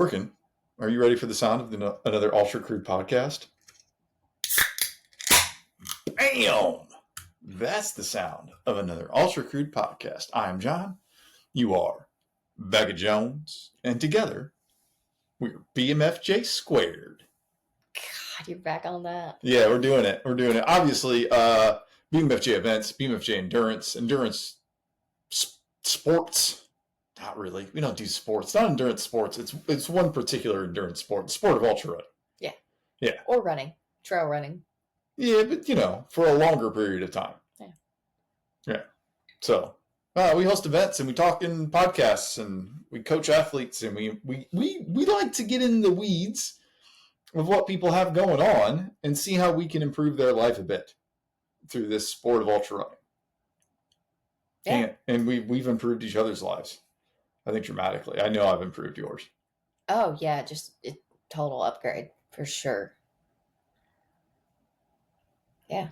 Working. Are you ready for the sound of another Ultra Crude podcast? Bam! That's the sound of another Ultra Crude podcast. I'm John. You are Becca Jones. And together, we're BMFJ squared. God, you're back on that. Yeah, we're doing it. Obviously, BMFJ events, BMFJ endurance sports. Not really. We don't do sports. Not endurance sports. It's one particular endurance sport. The sport of ultra running. Yeah. Yeah. Or running. Trail running. Yeah, but for a longer period of time. Yeah. Yeah. So we host events and we talk in podcasts and we coach athletes and we like to get in the weeds of what people have going on and see how we can improve their life a bit through this sport of ultra running. Yeah. And we've improved each other's lives. I think dramatically. I know I've improved yours. Oh, yeah. Just a total upgrade for sure. Yeah.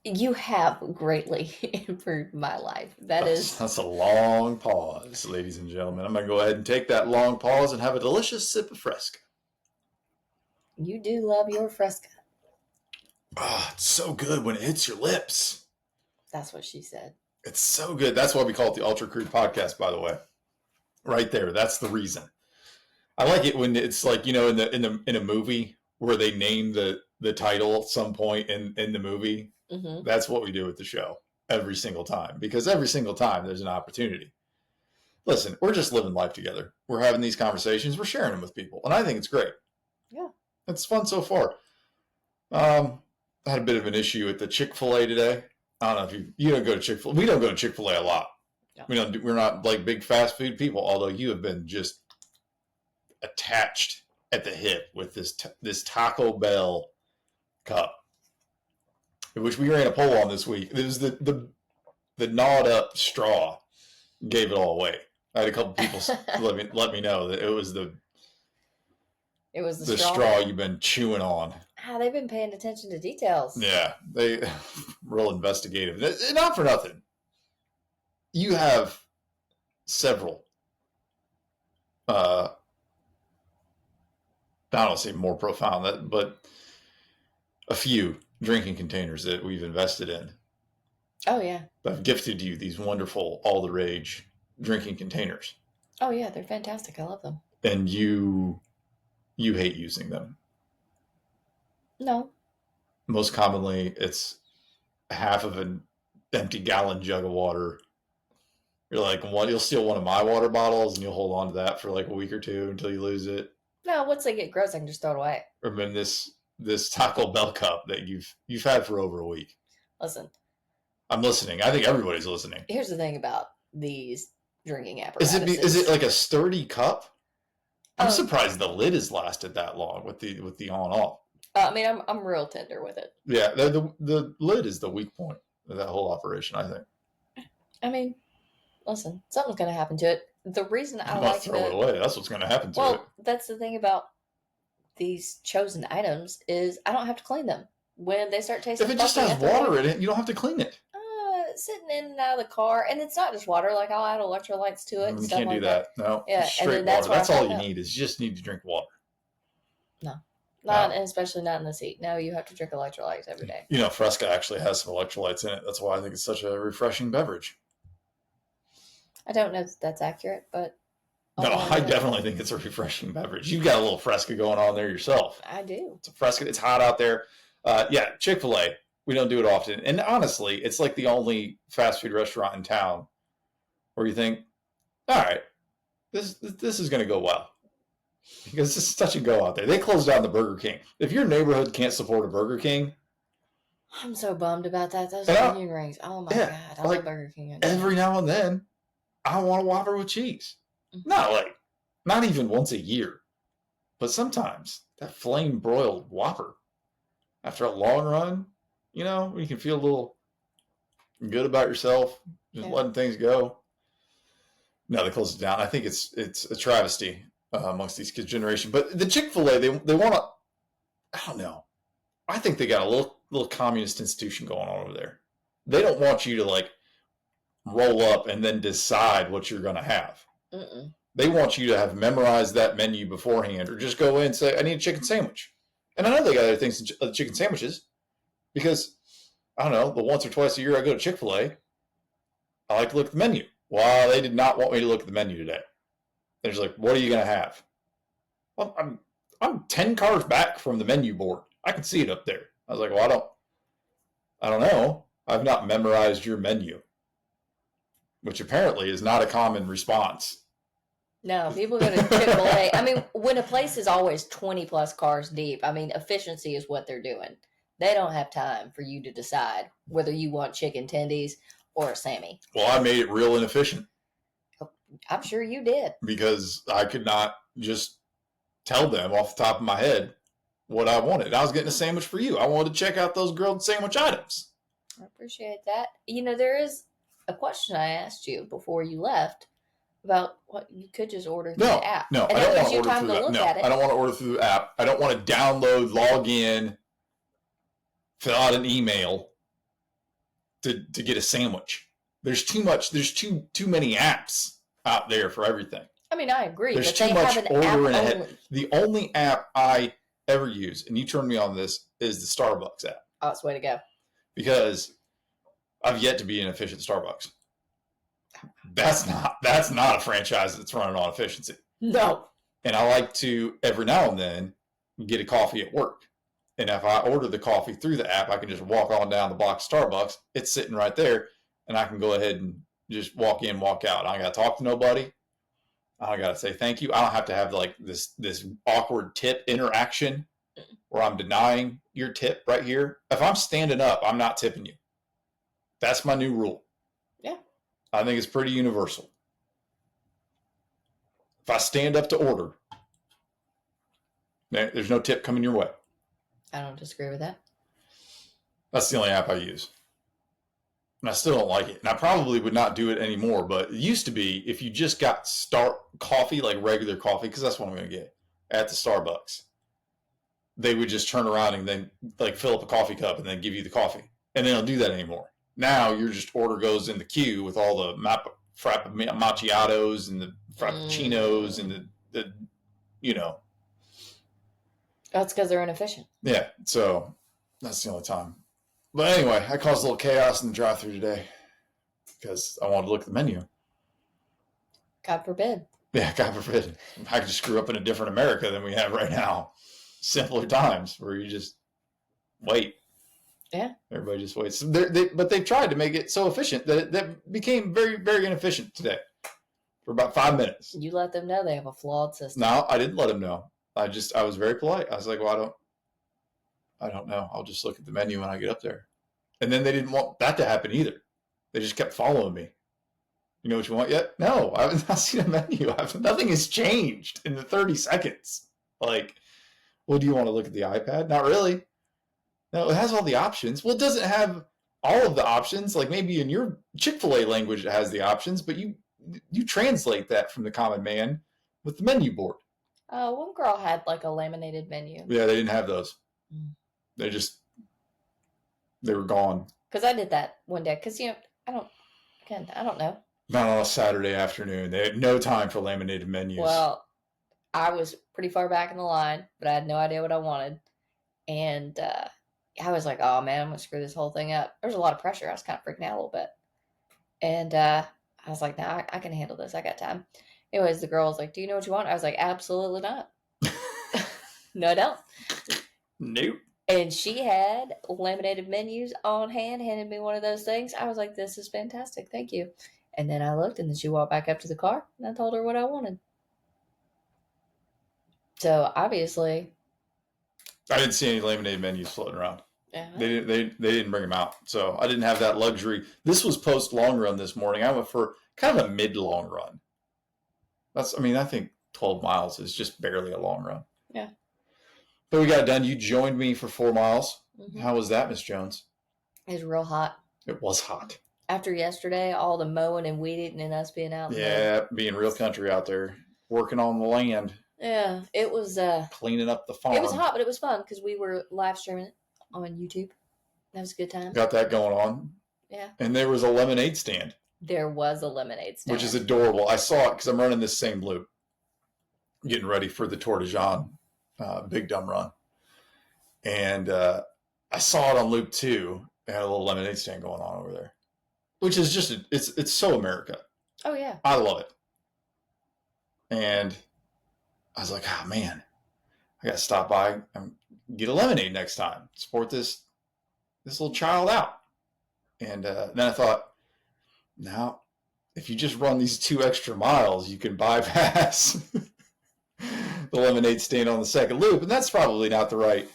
You have greatly improved my life. That's a long pause, ladies and gentlemen. I'm going to go ahead and take that long pause and have a delicious sip of Fresca. You do love your Fresca. Oh, it's so good when it hits your lips. That's what she said. It's so good. That's why we call it the Ultra Crude Podcast, by the way. Right there. That's the reason. I like it when it's like, in a movie where they name the title at some point in the movie. Mm-hmm. That's what we do with the show every single time, because every single time there's an opportunity. Listen, we're just living life together. We're having these conversations. We're sharing them with people. And I think it's great. Yeah. It's fun so far. I had a bit of an issue at the Chick-fil-A today. I don't know if you don't go to Chick-fil-A. We don't go to Chick-fil-A a lot. No. We're not like big fast food people, although you have been just attached at the hip with this Taco Bell cup, which we ran a poll on this week. It was the gnawed up straw gave it all away. I had a couple people let me know that it was the straw you've been chewing on. They've been paying attention to details. Yeah, they real investigative. Not for nothing. You have several. I don't want to say more profound, but a few drinking containers that we've invested in. Oh yeah. I've gifted you these wonderful all the rage drinking containers. Oh yeah, they're fantastic. I love them. And you hate using them. No. Most commonly, it's half of an empty gallon jug of water. You're like, you'll steal one of my water bottles and you'll hold on to that for like a week or two until you lose it. No, once they get gross, I can just throw it away. Or then this Taco Bell cup that you've had for over a week. Listen. I'm listening. I think everybody's listening. Here's the thing about these drinking apparatuses. Is it like a sturdy cup? I'm surprised the lid has lasted that long with the on off. I'm real tender with it. Yeah, the lid is the weak point of that whole operation, I think. Listen, something's going to happen to it. The reason I like to throw it away. That's what's going to happen to it. Well, that's the thing about these chosen items is I don't have to clean them when they start tasting. If it just has water in it, you don't have to clean it. Sitting in and out of the car, and it's not just water. Like I'll add electrolytes to it. And you stuff can't like do that. No. Yeah, straight and then water. That's all you out. need. Is you just need to drink water. And especially not in this heat. No, you have to drink electrolytes every day. Fresca actually has some electrolytes in it. That's why I think it's such a refreshing beverage. I don't know if that's accurate, but no, I definitely think it's a refreshing beverage. You've got a little Fresca going on there yourself. I do. It's a Fresca. It's hot out there. Yeah, Chick-fil-A. We don't do it often. And honestly, it's like the only fast food restaurant in town where you think, all right, this is going to go well. Because it's touch and go out there. They closed down the Burger King. If your neighborhood can't support a Burger King. I'm so bummed about that. Those onion rings. Oh my God. I love Burger King. Every now and then, I want a Whopper with cheese. Mm-hmm. Not even once a year. But sometimes that flame broiled Whopper after a long run, when you can feel a little good about yourself, just letting things go. No, they closed it down. I think it's a travesty amongst these kids' generation. But the Chick-fil-A, they want to, I don't know. I think they got a little communist institution going on over there. They don't want you to roll up and then decide what you're going to have. Mm-mm. They want you to have memorized that menu beforehand, or just go in and say, I need a chicken sandwich. And I know they got other things, chicken sandwiches, because, I don't know, the once or twice a year I go to Chick-fil-A, I like to look at the menu. Well, they did not want me to look at the menu today. They're just like, what are you going to have? Well, I'm 10 cars back from the menu board. I can see it up there. I was like, well, I don't know. I've not memorized your menu, which apparently is not a common response. No, people go to Chick-fil-A. I mean, when a place is always 20 plus cars deep, I mean, efficiency is what they're doing. They don't have time for you to decide whether you want chicken tendies or a Sammy. Well, I made it real inefficient. I'm sure you did. Because I could not just tell them off the top of my head what I wanted. I was getting a sandwich for you. I wanted to check out those grilled sandwich items. I appreciate that. You know, there is a question I asked you before you left about what you could just order through the app. No, and I don't that want gives to you order time through to the look app. at No, it. I don't want to order through the app. I don't want to download, log in, fill out an email to get a sandwich. There's too much. There's too many apps out there for everything. I mean, I agree. There's but too they much have an ordering app ahead. only. The only app I ever use, and you turned me on this, is the Starbucks app. Oh, it's the way to go. Because I've yet to be an efficient Starbucks. That's not a franchise that's running on efficiency. No. And I like to, every now and then, get a coffee at work. And if I order the coffee through the app, I can just walk on down the block of Starbucks. It's sitting right there, and I can go ahead and just walk in, walk out. I don't got to talk to nobody. I don't got to say thank you. I don't have to have like this awkward tip interaction where I'm denying your tip right here. If I'm standing up, I'm not tipping you. That's my new rule. Yeah. I think it's pretty universal. If I stand up to order, there's no tip coming your way. I don't disagree with that. That's the only app I use. And I still don't like it. And I probably would not do it anymore. But it used to be, if you just got coffee, like regular coffee, because that's what I'm going to get at the Starbucks, they would just turn around and then like fill up a coffee cup and then give you the coffee. And they don't do that anymore. Now your just order goes in the queue with all the macchiatos and the frappuccinos and the you know. That's because they're inefficient. Yeah, so that's the only time. But anyway, I caused a little chaos in the drive-thru today because I wanted to look at the menu. God forbid. Yeah, God forbid. I could just screw up in a different America than we have right now. Simpler times where you just wait. Yeah. Everybody just waits. But they've tried to make it so efficient that it became very, very inefficient today for about 5 minutes. You let them know they have a flawed system. No, I didn't let them know. I was very polite. I was like, well, I don't know. I'll just look at the menu when I get up there. And then they didn't want that to happen either. They just kept following me. You know what you want yet? No, I haven't seen a menu. Nothing has changed in the 30 seconds. Like, well, do you want to look at the iPad? Not really. No, it has all the options. Well, it doesn't have all of the options. Like maybe in your Chick-fil-A language it has the options, but you translate that from the common man with the menu board. One girl had like a laminated menu. Yeah, they didn't have those. They were gone. Because I did that one day. Because, you know, I don't know. Not on a Saturday afternoon. They had no time for laminated menus. Well, I was pretty far back in the line, but I had no idea what I wanted. And I was like, oh, man, I'm going to screw this whole thing up. There was a lot of pressure. I was kind of freaking out a little bit. And I was like, nah, I can handle this. I got time. Anyways, the girl was like, do you know what you want? I was like, absolutely not. No, I don't. Nope. And she had laminated menus on hand, handed me one of those things. I was like, this is fantastic. Thank you. And then I looked, and then she walked back up to the car, and I told her what I wanted. So, obviously, I didn't see any laminated menus floating around. Yeah. They didn't bring them out. So I didn't have that luxury. This was post long run this morning. I went for kind of a mid long run. I think 12 miles is just barely a long run. Yeah. But we got it done. You joined me for 4 miles. Mm-hmm. How was that, Miss Jones? It was real hot. It was hot. After yesterday, all the mowing and weed eating and us being out. Yeah, being real country out there, working on the land. Yeah, it was. Cleaning up the farm. It was hot, but it was fun because we were live streaming it on YouTube. That was a good time. Got that going on. Yeah. And there was a lemonade stand. There was a lemonade stand. Which is adorable. I saw it because I'm running this same loop, getting ready for the Tour de Jean Big Dumb Run. And I saw it on loop 2. They had a little lemonade stand going on over there, which is just, it's so America. Oh, yeah. I love it. And I was like, oh, man, I got to stop by and get a lemonade next time. Support this little child out. And then I thought, now, if you just run these 2 extra miles, you can bypass the lemonade stand on the second loop. And that's probably not the right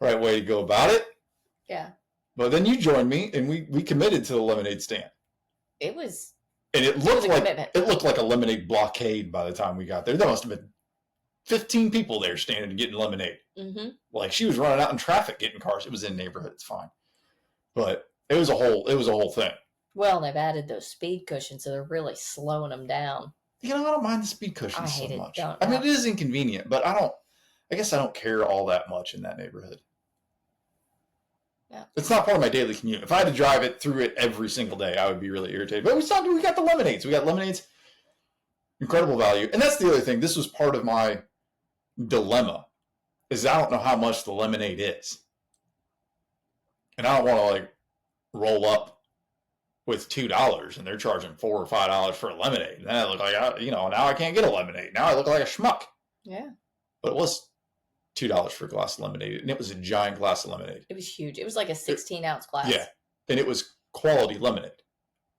way to go about it. Yeah. But then you joined me, and we committed to the lemonade stand. It was... And it looked like a lemonade blockade by the time we got there. There must have been 15 people there standing and getting lemonade. Mm-hmm. Like, she was running out in traffic getting cars. It was in neighborhood. It's fine. But it was a whole thing. Well, they've added those speed cushions, so they're really slowing them down. I don't mind the speed cushions so much. I mean, it is inconvenient, but I guess I don't care all that much in that neighborhood. Yeah. It's not part of my daily commute. If I had to drive through it every single day, I would be really irritated. But we got the lemonades. We got lemonades. Incredible value. And that's the other thing. This was part of my dilemma, is I don't know how much the lemonade is. And I don't want to roll up with $2 and they're charging $4 or $5 for a lemonade. And then I look like, now I can't get a lemonade. Now I look like a schmuck. Yeah. But it was $2 for a glass of lemonade, and it was a giant glass of lemonade. It was huge. It was like a 16-ounce glass. Yeah, and it was quality lemonade.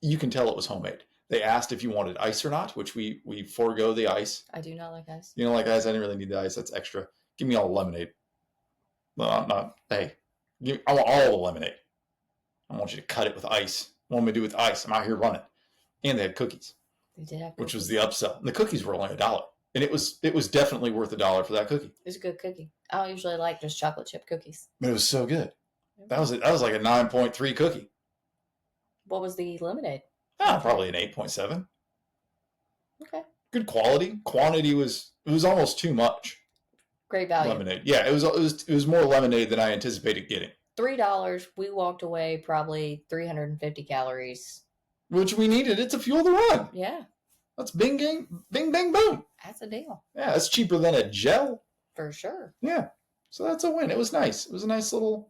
You can tell it was homemade. They asked if you wanted ice or not, which we forego the ice. I do not like ice. You don't like ice? I didn't really need the ice. That's extra. Give me all the lemonade. No, not. Hey, I want all the lemonade. I want you to cut it with ice. What am I to do with ice? I'm out here running. And they had cookies. They did have cookies. Which was the upsell. And the cookies were only $1. And it was definitely worth $1 for that cookie. It was a good cookie. I don't usually like just chocolate chip cookies. But it was so good. That was like a 9.3 cookie. What was the lemonade? Probably an 8.7. Okay. Good quality. Quantity was almost too much. Great value. Lemonade. Yeah, it was more lemonade than I anticipated getting. $3. We walked away probably 350 calories. Which we needed it to fuel the run. Yeah. That's bing, bang, boom. That's a deal. Yeah, that's cheaper than a gel. For sure. Yeah. So that's a win. It was nice. It was a nice little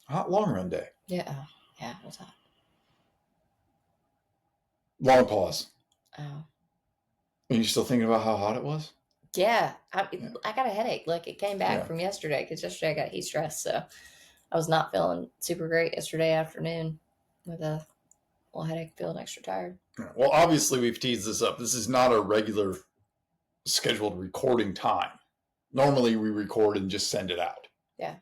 hot long run day. Yeah. Yeah, it was hot. Long pause. Oh. Are you still thinking about how hot it was? Yeah. I got a headache. Like, it came back from yesterday, because yesterday I got heat stress. So I was not feeling super great yesterday afternoon with a little headache, feeling extra tired. Well, obviously we've teased this up. This is not a regular scheduled recording time. Normally we record and just send it out. Yeah.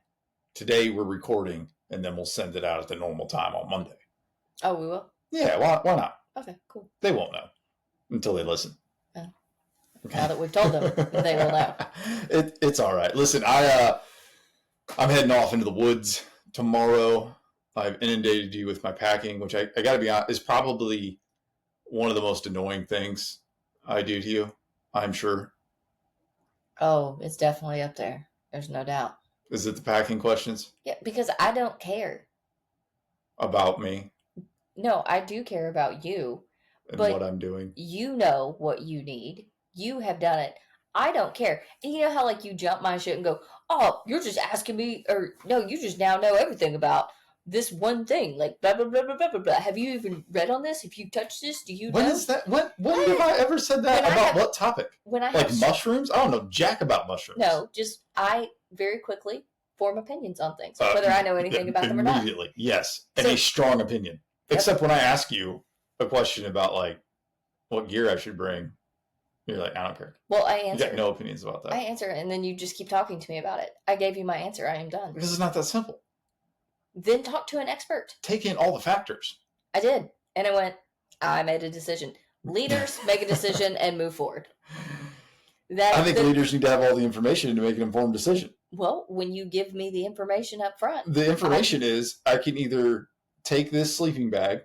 Today we're recording and then we'll send it out at the normal time on Monday. Oh, we will? Yeah, why not? Okay, cool. They won't know until they listen. Oh. Okay. Now that we've told them, they will know. It's all right. Listen, I'm heading off into the woods tomorrow. I've inundated you with my packing, which I got to be honest, is probably one of the most annoying things I do to you, I'm sure. Oh, it's definitely up there. There's no doubt. Is it the packing questions? Yeah, because I don't care. About me? No, I do care about you. And what I'm doing. You know what you need. You have done it. I don't care. And you know how, like, you jump my shit and go, oh, you're just asking me, or no, you just now know everything about this one thing, like blah blah blah blah blah blah. Have you even read on this? If you touch this, do you know? When is that? When have I ever said that about what topic? When I like mushrooms? I don't know jack about mushrooms. No, just I very quickly form opinions on things, whether I know anything about them or not. Immediately, yes, and a strong opinion. Yep. Except when I ask you a question about like what gear I should bring, you're like, I don't care. Well, I answer. You got no opinions about that. I answer, and then you just keep talking to me about it. I gave you my answer. I am done. Because it's not that simple. Then talk to an expert. Take in all the factors. I did. And I went, I made a decision. Leaders make a decision and move forward. I think leaders need to have all the information to make an informed decision. Well, when you give me the information up front. The information is I can either take this sleeping bag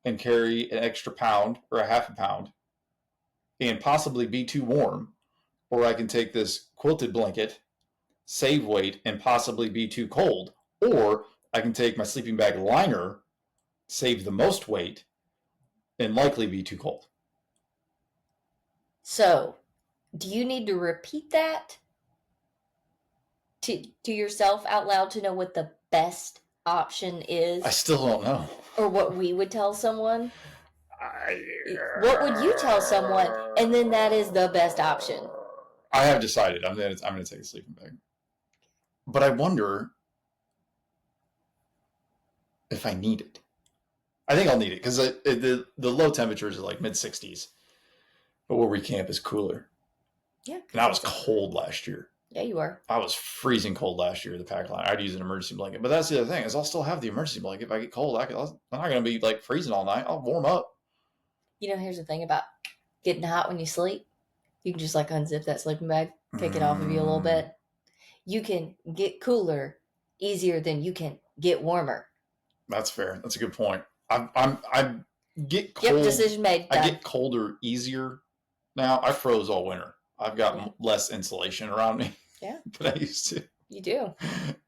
and carry an extra pound or a half a pound and possibly be too warm, or I can take this quilted blanket, save weight, and possibly be too cold, or I can take my sleeping bag liner, save the most weight, and likely be too cold. So, do you need to repeat that to yourself out loud to know what the best option is? I still don't know. Or what we would tell someone? What would you tell someone? And then that is the best option. I have decided I'm gonna take a sleeping bag. But I wonder if I need it. I think I'll need it because the low temperatures are like mid-60s. But where we camp is cooler. Yeah. And I was cold last year. Yeah, you were. I was freezing cold last year at the pack line. I'd use an emergency blanket. But that's the other thing is I'll still have the emergency blanket. If I get cold, I'm not going to be like freezing all night. I'll warm up. You know, here's the thing about getting hot when you sleep. You can just like unzip that sleeping bag, take it off of you a little bit. You can get cooler easier than you can get warmer. That's fair. That's a good point. I get cold. Yep, decision made. Done. I get colder easier now. I froze all winter. I've got less insulation around me than I used to. You do.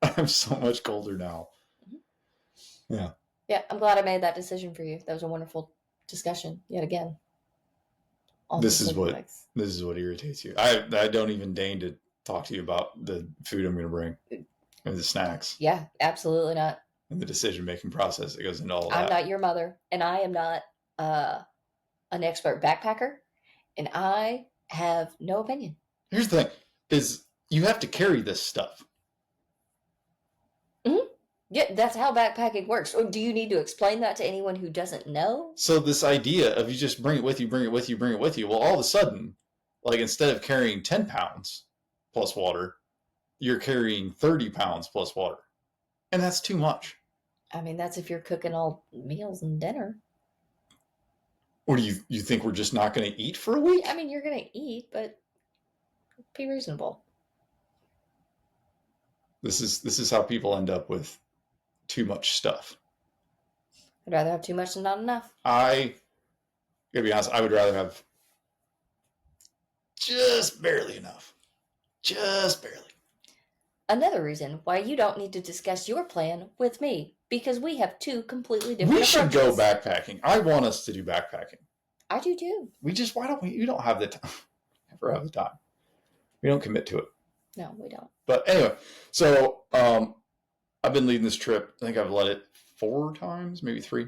I'm so much colder now. Mm-hmm. Yeah. Yeah, I'm glad I made that decision for you. That was a wonderful discussion yet again. This is what irritates you. I don't even deign to talk to you about the food I'm going to bring and the snacks. Yeah, absolutely not. And the decision-making process that goes into all that. I'm not your mother, and I am not an expert backpacker, and I have no opinion. Here's the thing, is you have to carry this stuff. Mm-hmm. Yeah, that's how backpacking works. Or do you need to explain that to anyone who doesn't know? So this idea of you just bring it with you, well, all of a sudden, like instead of carrying 10 pounds plus water, you're carrying 30 pounds plus water. And that's too much. I mean, that's if you're cooking all meals and dinner. Or do you think we're just not going to eat for a week? I mean, you're going to eat, but be reasonable. This is how people end up with too much stuff. I'd rather have too much than not enough. I gotta be honest, I would rather have just barely enough. Just barely. Another reason why you don't need to discuss your plan with me, because we have two completely different approaches. We should go backpacking. I want us to do backpacking. I do too. Why don't we? You don't have the time. Never have the time. We don't commit to it. No, we don't. But anyway, so I've been leading this trip. I think I've led it 4 times, maybe 3.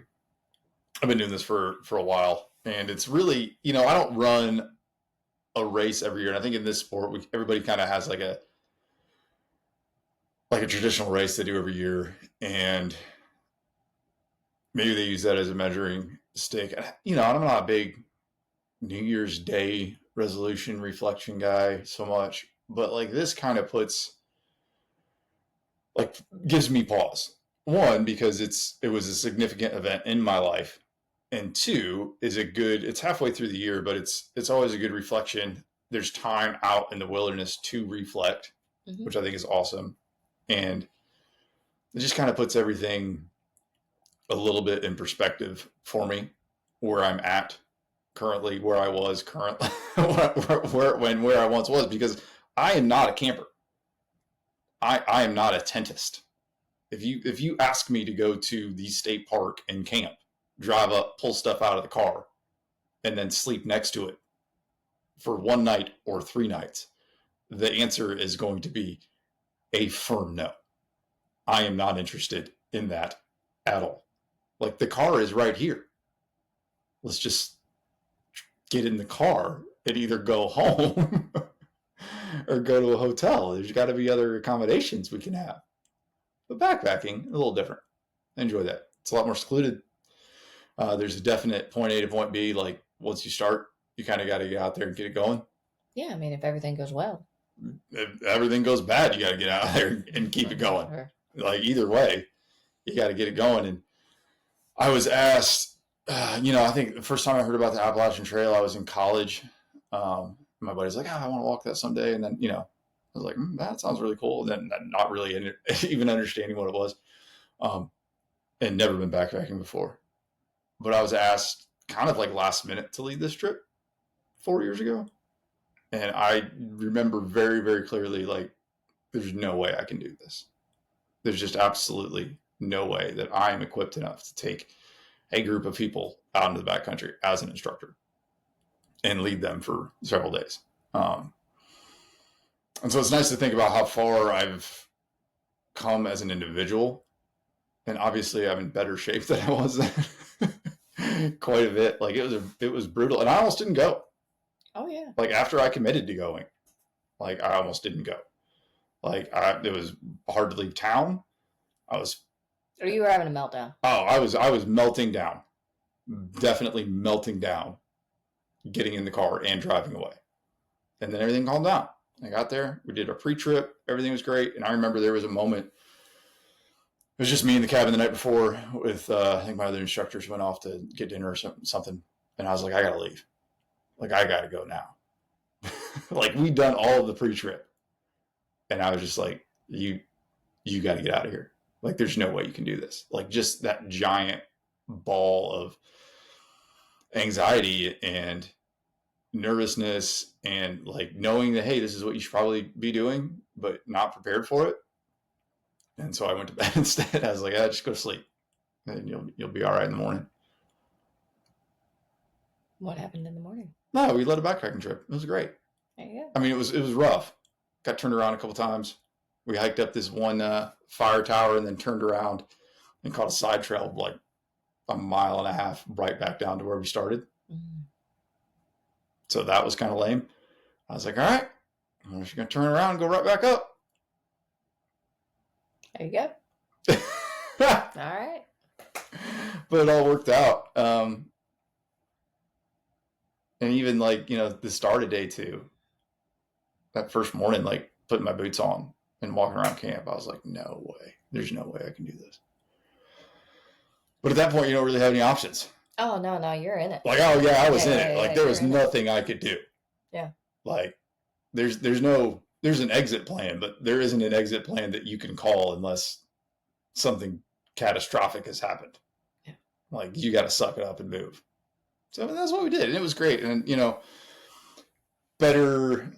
I've been doing this for a while, and it's really, I don't run a race every year. And I think in this sport, everybody kind of has like a traditional race they do every year, and maybe they use that as a measuring stick. I'm not a big New Year's Day resolution reflection guy so much, but like this kind of gives me pause. 1, because it was a significant event in my life, and 2, it's halfway through the year, but it's always a good reflection. There's time out in the wilderness to reflect, which I think is awesome. And it just kind of puts everything a little bit in perspective for me, where I'm at currently, where I was currently, where I once was, because I am not a camper. I am not a tentist. If you ask me to go to the state park and camp, drive up, pull stuff out of the car, and then sleep next to it for 1 night or 3 nights, the answer is going to be a firm no. I am not interested in that at all. Like, the car is right here. Let's just get in the car and either go home or go to a hotel. There's got to be other accommodations we can have. But backpacking, a little different. I enjoy that. It's a lot more secluded. There's a definite point A to point B. Like, once you start, you kind of got to get out there and get it going. Yeah, I mean, if everything goes well. If everything goes bad, you got to get out there and keep it going. Like, either way, you got to get it going. And I was asked, I think the first time I heard about the Appalachian Trail, I was in college. My buddy's like, I want to walk that someday. And then, I was like, that sounds really cool. And then not really even understanding what it was. And never been backpacking before. But I was asked kind of like last minute to lead this trip 4 years ago. And I remember very, very clearly, like, there's no way I can do this. There's just absolutely no way that I am equipped enough to take a group of people out into the backcountry as an instructor and lead them for several days. And so it's nice to think about how far I've come as an individual. And obviously I'm in better shape than I was then. Quite a bit. Like it was brutal. And I almost didn't go. Oh yeah. Like after I committed to going, like I almost didn't go. Like it was hard to leave town. Or you were having a meltdown. Oh, I was melting down. Definitely melting down. Getting in the car and driving away. And then everything calmed down. I got there. We did a pre-trip. Everything was great. And I remember there was a moment. It was just me in the cabin the night before with, I think my other instructors went off to get dinner or something. And I was like, I got to leave. Like, I got to go now. Like, we'd done all of the pre-trip. And I was just like, you got to get out of here. Like, there's no way you can do this. Like, just that giant ball of anxiety and nervousness and like knowing that, hey, this is what you should probably be doing, but not prepared for it. And so I went to bed instead. I was like, just go to sleep and you'll be all right in the morning. What happened in the morning? No, we led a backpacking trip. It was great. There you go. I mean, it was rough. Got turned around a couple times. We hiked up this one fire tower and then turned around and caught a side trail like a mile and a half right back down to where we started. Mm-hmm. So that was kind of lame. I was like, all right, I'm just going to turn around and go right back up. There you go. All right. But it all worked out. And even like, the start of day 2, that first morning, like putting my boots on and walking around camp, I was like, no way. There's no way I can do this. But at that point, you don't really have any options. Oh, no, you're in it. Like, oh, yeah, I was in it. Like, there was nothing I could do. Yeah. Like, there's an exit plan, but there isn't an exit plan that you can call unless something catastrophic has happened. Yeah. Like, you got to suck it up and move. So that's what we did. And it was great. And, better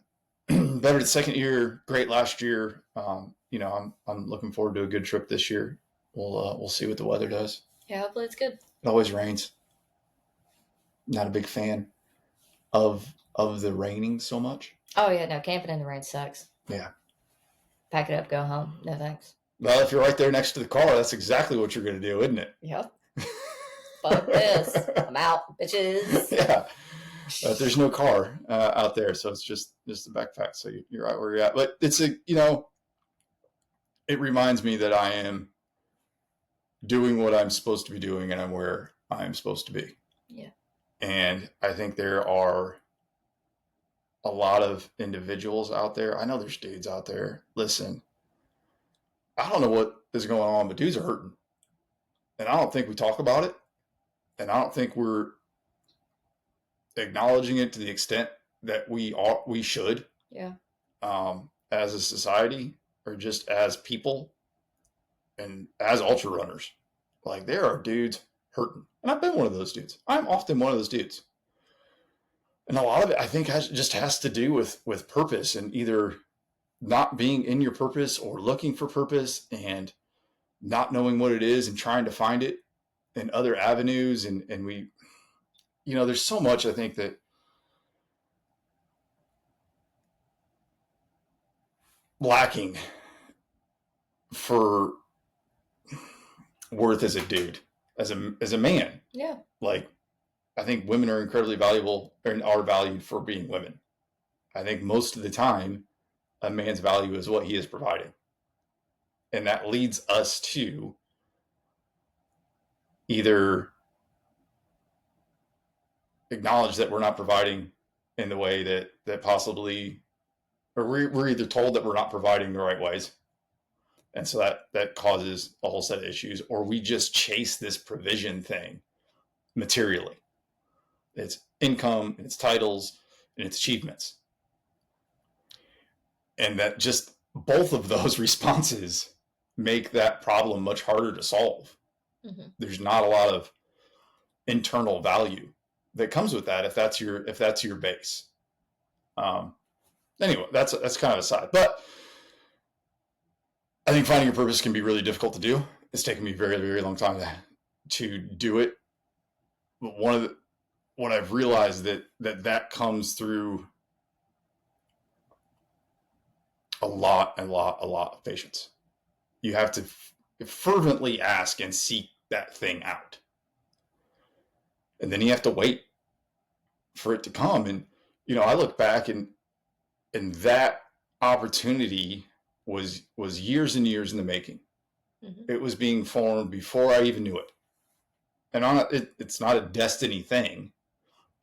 the second year, great last year. I'm looking forward to a good trip this year. We'll see what the weather does. Yeah, hopefully it's good. It always rains. Not a big fan of the raining so much. Oh yeah, no, camping in the rain sucks. Yeah. Pack it up, go home. No thanks. Well, if you're right there next to the car, that's exactly what you're going to do, isn't it? Yep. Fuck this. I'm out, bitches. Yeah. But there's no car out there, so it's just a backpack. So you're right where you're at. But it's it reminds me that I am doing what I'm supposed to be doing and I'm where I'm supposed to be. Yeah. And I think there are a lot of individuals out there. I know there's dudes out there. Listen, I don't know what is going on, but dudes are hurting. And I don't think we talk about it. And I don't think we're acknowledging it to the extent that we should. Yeah. As a society or just as people and as ultra runners. Like, there are dudes hurting. And I've been one of those dudes. I'm often one of those dudes. And a lot of it, I think, just has to do with purpose and either not being in your purpose or looking for purpose and not knowing what it is and trying to find it in other avenues. And we, there's so much, I think, that lacking for worth as a dude, as a man. Yeah. Like, I think women are incredibly valuable and are valued for being women. I think most of the time, a man's value is what he is providing. And that leads us to either acknowledge that we're not providing in the way that possibly, or we're either told that we're not providing the right ways. And so that causes a whole set of issues, or we just chase this provision thing materially. It's income, and it's titles, and it's achievements. And that just both of those responses make that problem much harder to solve. Mm-hmm. There's not a lot of internal value that comes with that if that's your base. Anyway, that's kind of aside. But I think finding your purpose can be really difficult to do. It's taken me a very, very long time to do it what I've realized that comes through a lot of patience. You have to fervently ask and seek that thing out. And then you have to wait for it to come. And, I look back and that opportunity was years and years in the making. Mm-hmm. It was being formed before I even knew it. And it's not a destiny thing.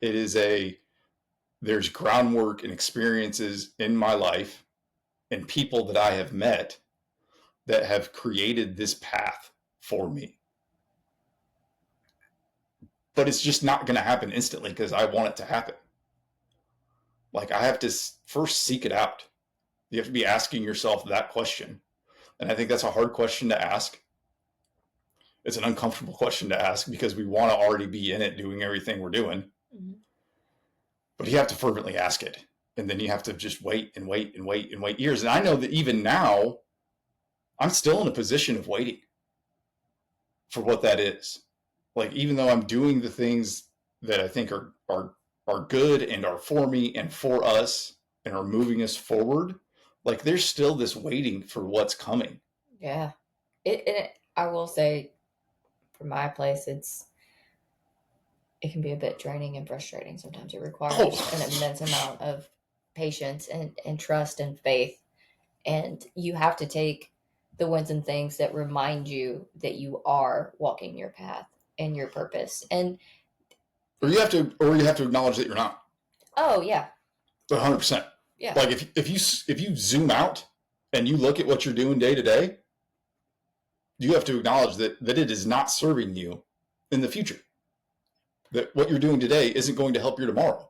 It is there's groundwork and experiences in my life and people that I have met that have created this path for me. But it's just not going to happen instantly because I want it to happen. Like, I have to first seek it out. You have to be asking yourself that question. And I think that's a hard question to ask. It's an uncomfortable question to ask because we want to already be in it doing everything we're doing. Mm-hmm. But you have to fervently ask it. And then you have to just wait and wait and wait and wait years. And I know that even now, I'm still in a position of waiting for what that is. Like, even though I'm doing the things that I think are good and are for me and for us and are moving us forward, like, there's still this waiting for what's coming. Yeah. I will say, for my place, it can be a bit draining and frustrating. Sometimes it requires an immense amount of patience and trust and faith. And you have to take the wins and things that remind you that you are walking your path and your purpose. And or you have to acknowledge that you're not. Oh yeah. 100%. Yeah. Like, if you zoom out and you look at what you're doing day to day, you have to acknowledge that it is not serving you in the future. That what you're doing today isn't going to help you tomorrow.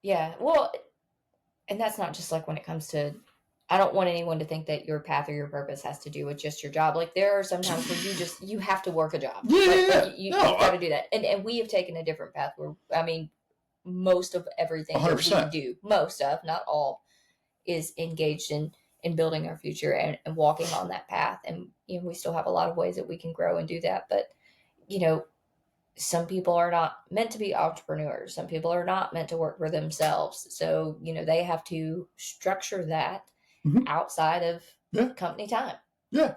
Yeah. Well, and that's not just like when it comes to, I don't want anyone to think that your path or your purpose has to do with just your job. Like, there are some times where you have to work a job. Yeah. You've got to do that. And we have taken a different path where, I mean, most of everything 100%. That we do, most of, not all, is engaged in building our future and walking on that path. And, we still have a lot of ways that we can grow and do that. But, some people are not meant to be entrepreneurs. Some people are not meant to work for themselves. So, they have to structure that mm-hmm. outside of company time. Yeah.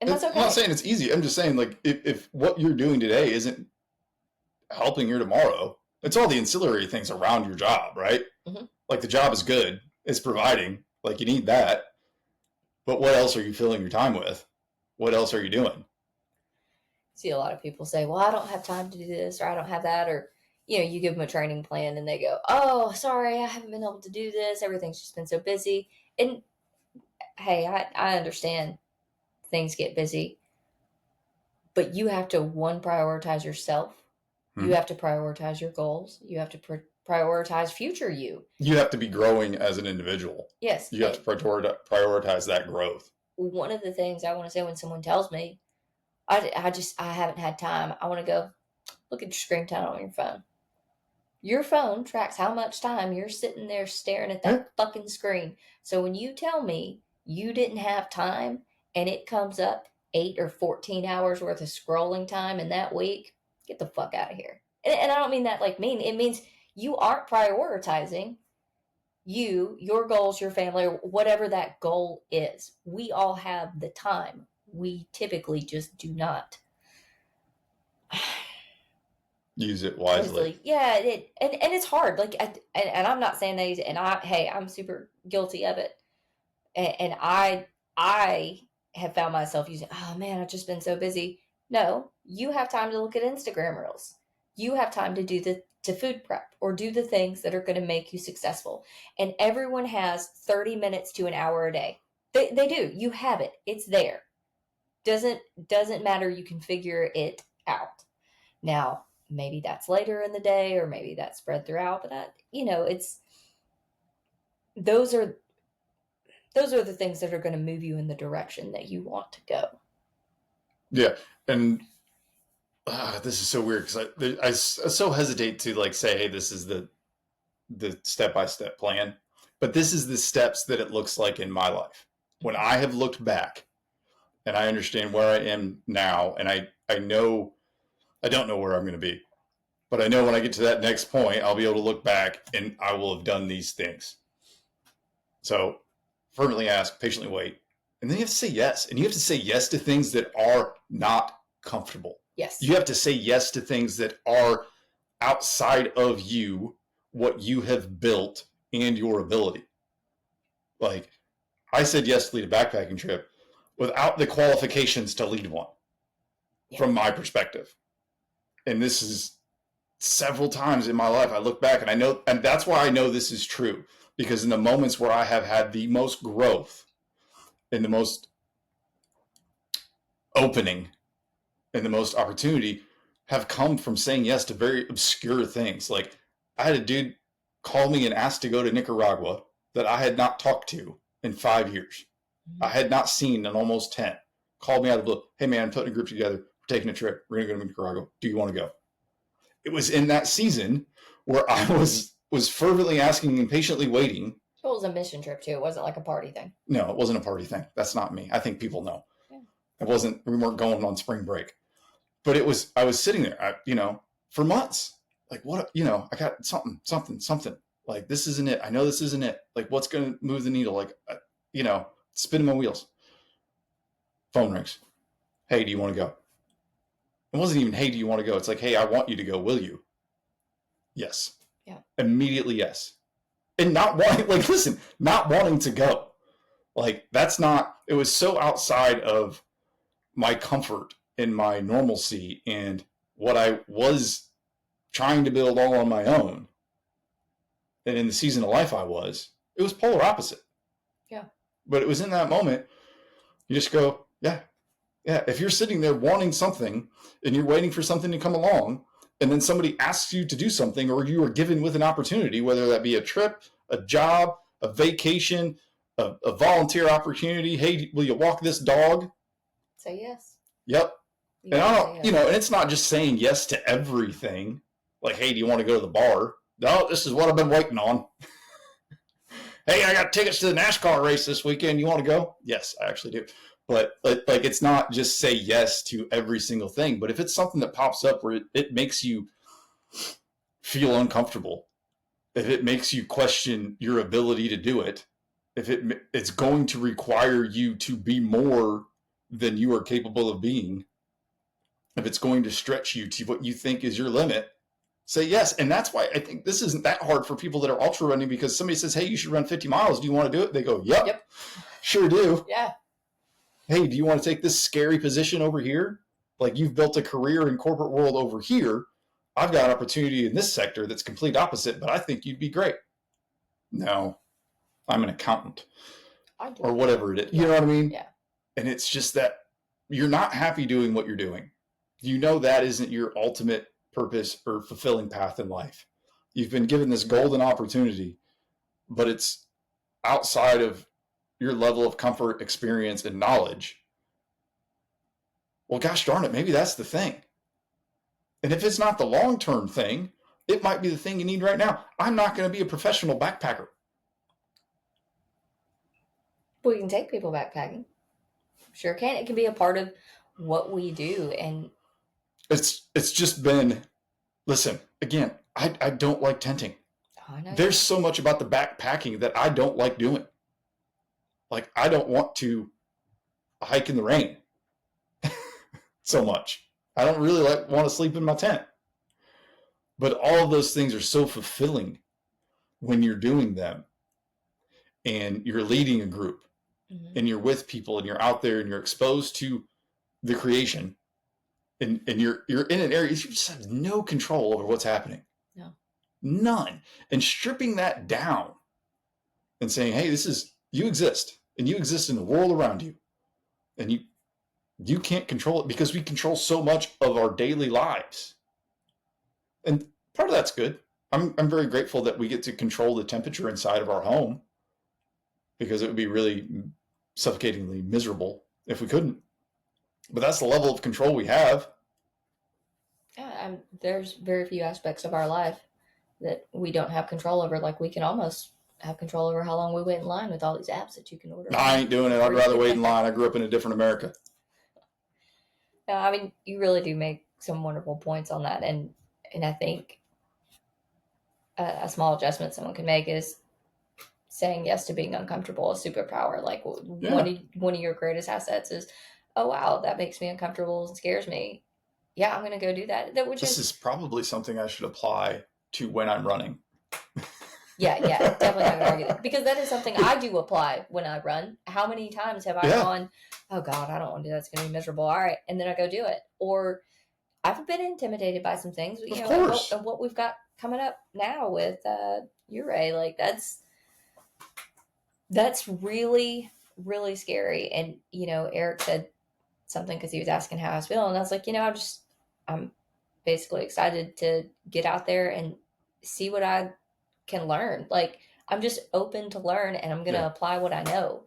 And that's okay. I'm not saying it's easy. I'm just saying, like, if what you're doing today isn't helping your tomorrow, it's all the ancillary things around your job, right? Mm-hmm. Like, the job is good. It's providing. Like, you need that. But what else are you filling your time with? What else are you doing? See a lot of people say, well, I don't have time to do this, or I don't have that, or, you give them a training plan and they go, oh, sorry, I haven't been able to do this. Everything's just been so busy. And hey, I understand things get busy, but you have to, prioritize yourself. You have to prioritize your goals. You have to prioritize future you. You have to be growing as an individual. Yes. You have to prioritize that growth. One of the things I want to say when someone tells me, I haven't had time, I want to go, look at your screen time on your phone. Your phone tracks how much time you're sitting there staring at that fucking screen. So when you tell me you didn't have time and it comes up 8 or 14 hours worth of scrolling time in that week, get the fuck out of here. And I don't mean that like mean. It means you aren't prioritizing your goals, your family, or whatever that goal is. We all have the time. We typically just do not use it wisely. Yeah, and it's hard. Like, and I'm not saying that. And I'm super guilty of it. And I have found myself using, oh man, I've just been so busy. No, you have time to look at Instagram reels. You have time to do to food prep or do the things that are going to make you successful. And everyone has 30 minutes to an hour a day. They do. You have it. It's there. Doesn't matter. You can figure it out. Now, maybe that's later in the day, or maybe that's spread throughout. But it's those are the things that are going to move you in the direction that you want to go. Yeah, and this is so weird because I so hesitate to like say, hey, this is the step-by-step plan, but this is the steps that it looks like in my life when I have looked back and I understand where I am now, and I know I don't know where I'm going to be, But I know when I get to that next point, I'll be able to look back and I will have done these things. So fervently ask, patiently wait. And then you have to say yes. And you have to say yes to things that are not comfortable. Yes. You have to say yes to things that are outside of you, what you have built and your ability. Like, I said yes to lead a backpacking trip without the qualifications to lead one, from my perspective. And this is several times in my life I look back and I know, and that's why I know this is true, because in the moments where I have had the most growth and the most opening and the most opportunity have come from saying yes to very obscure things. Like, I had a dude call me and ask to go to Nicaragua that I had not talked to in 5 years. I had not seen in almost 10. Called me out of the blue. Hey man, I'm putting a group together. We're taking a trip. We're going to go to Nicaragua. Do you want to go? It was in that season where I was fervently asking and patiently waiting. It was a mission trip too. It wasn't like a party thing. No, it wasn't a party thing. That's not me. I think people know. Yeah. We weren't going on spring break. But I was sitting there, for months. Like, what, I got something. Like, this isn't it. I know this isn't it. Like, what's going to move the needle? Like, spinning my wheels. Phone rings. Hey, do you want to go? It wasn't even, hey, do you want to go? It's like, hey, I want you to go. Will you? Yes. Yeah. Immediately, yes. And not wanting to go. Like, it was so outside of my comfort and my normalcy and what I was trying to build all on my own. And in the season of life it was polar opposite. Yeah. But it was in that moment, you just go, yeah. If you're sitting there wanting something and you're waiting for something to come along, and then somebody asks you to do something, or you are given with an opportunity, whether that be a trip, a job, a vacation, a volunteer opportunity. Hey, will you walk this dog? Say yes. Yep. And I don't, and it's not just saying yes to everything. Like, hey, do you want to go to the bar? No, this is what I've been waiting on. Hey, I got tickets to the NASCAR race this weekend. You want to go? Yes, I actually do. But like, it's not just say yes to every single thing. But if it's something that pops up where it makes you feel uncomfortable, if it makes you question your ability to do it, if it's going to require you to be more than you are capable of being, if it's going to stretch you to what you think is your limit, say yes. And that's why I think this isn't that hard for people that are ultra running, because somebody says, hey, you should run 50 miles. Do you want to do it? They go, yep. Sure do. Yeah. Hey, do you want to take this scary position over here? Like, you've built a career in corporate world over here. I've got an opportunity in this sector that's complete opposite, but I think you'd be great. No, I'm an accountant or whatever it is. Yeah. You know what I mean? Yeah. And it's just that you're not happy doing what you're doing. You know that isn't your ultimate purpose or fulfilling path in life. You've been given this golden opportunity, but it's outside of your level of comfort, experience, and knowledge. Well, gosh darn it, maybe that's the thing. And if it's not the long-term thing, it might be the thing you need right now. I'm not going to be a professional backpacker. We can take people backpacking. Sure can. It can be a part of what we do. And it's just been, listen, again, I don't like tenting. Oh, I know. There's so much about the backpacking that I don't like doing. Like, I don't want to hike in the rain so much. I don't really want to sleep in my tent. But all of those things are so fulfilling when you're doing them and you're leading a group and you're with people and you're out there and you're exposed to the creation and you're in an area you just have no control over what's happening. No. None. And stripping that down and saying, hey, you exist and you exist in the world around you, and you can't control it, because we control so much of our daily lives. And part of that's good. I'm very grateful that we get to control the temperature inside of our home, because it would be really suffocatingly miserable if we couldn't. But that's the level of control we have. Yeah, there's very few aspects of our life that we don't have control over. Like, we can almost have control over how long we wait in line with all these apps that you can order. I ain't doing it. I'd rather wait in line. I grew up in a different America. Yeah, I mean, you really do make some wonderful points on that. And And I think a small adjustment someone can make is saying yes to being uncomfortable, a superpower. Like one of your greatest assets is, oh wow, that makes me uncomfortable and scares me. Yeah, I'm gonna go do that. This is probably something I should apply to when I'm running. Yeah, definitely not gonna argue that, because that is something I do apply when I run. How many times have I gone, oh God, I don't want to do that, it's gonna be miserable. All right, and then I go do it. Or I've been intimidated by some things, of course. And what we've got coming up now with Ure, like that's really, really scary. And Eric said something because he was asking how I was feeling, and I was like, I'm basically excited to get out there and see what I can learn. Like, I'm just open to learn, and I'm gonna apply what I know,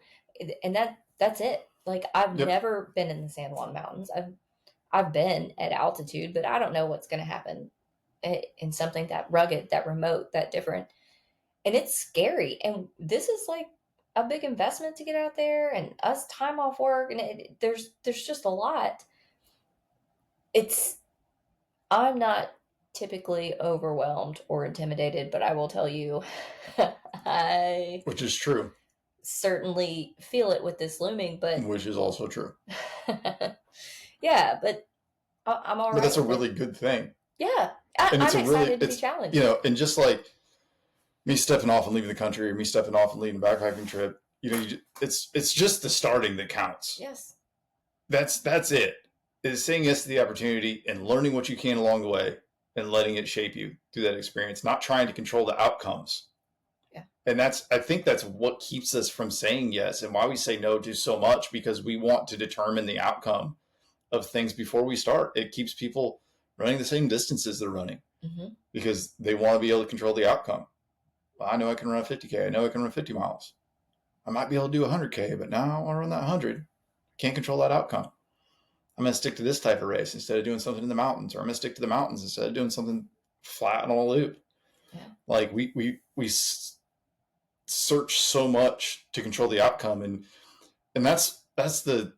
and that's it. Like, I've never been in the San Juan Mountains. I've been at altitude, but I don't know what's gonna happen in something that rugged, that remote, that different, and it's scary. And this is like a big investment to get out there, and us time off work, and there's just a lot. I'm not typically overwhelmed or intimidated, but I will tell you, which is true, certainly feel it with this looming, but which is also true. Yeah, but I'm all right. But that's a really good thing. Yeah, I'm excited to be challenged. And just like me stepping off and leaving the country, or me stepping off and leaving a backpacking trip, it's just the starting that counts. Yes, that's it. Is saying yes to the opportunity and learning what you can along the way and letting it shape you through that experience, not trying to control the outcomes. Yeah. And I think that's what keeps us from saying yes, and why we say no to so much, because we want to determine the outcome of things before we start. It keeps people running the same distances they're running because they want to be able to control the outcome. Well, I know I can run a 50K. I know I can run 50 miles. I might be able to do 100K, but now I want to run that 100. Can't control that outcome. I'm going to stick to this type of race instead of doing something in the mountains, or I'm going to stick to the mountains instead of doing something flat and on a loop. Yeah. Like we search so much to control the outcome, and that's the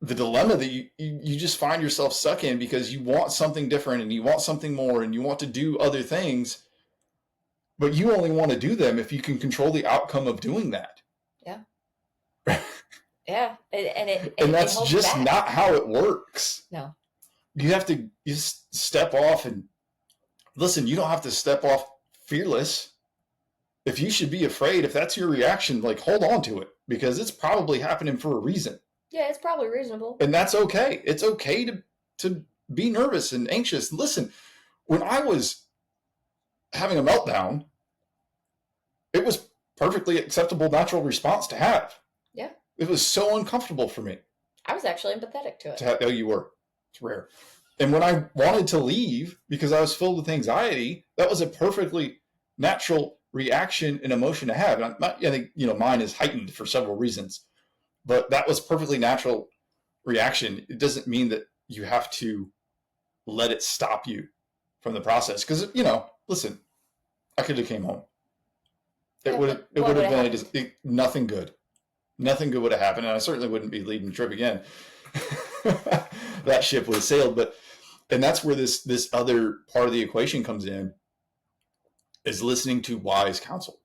dilemma that you just find yourself stuck in, because you want something different and you want something more and you want to do other things, but you only want to do them if you can control the outcome of doing that. Yeah. Yeah, and that's just not how it works. No, you have to just step off and listen. You don't have to step off fearless. If you should be afraid, if that's your reaction, like, hold on to it, because it's probably happening for a reason. Yeah, it's probably reasonable, and that's okay. It's okay to be nervous and anxious. Listen, when I was having a meltdown, it was perfectly acceptable, natural response to have. Yeah. It was so uncomfortable for me. I was actually empathetic to it. Oh, you were. It's rare. And when I wanted to leave because I was filled with anxiety, that was a perfectly natural reaction and emotion to have. And I think, mine is heightened for several reasons, but that was perfectly natural reaction. It doesn't mean that you have to let it stop you from the process. Because, listen, I could have came home. It would have been nothing good. Nothing good would have happened, and I certainly wouldn't be leading the trip again. That ship would have sailed. And that's where this other part of the equation comes in, is listening to wise counsel,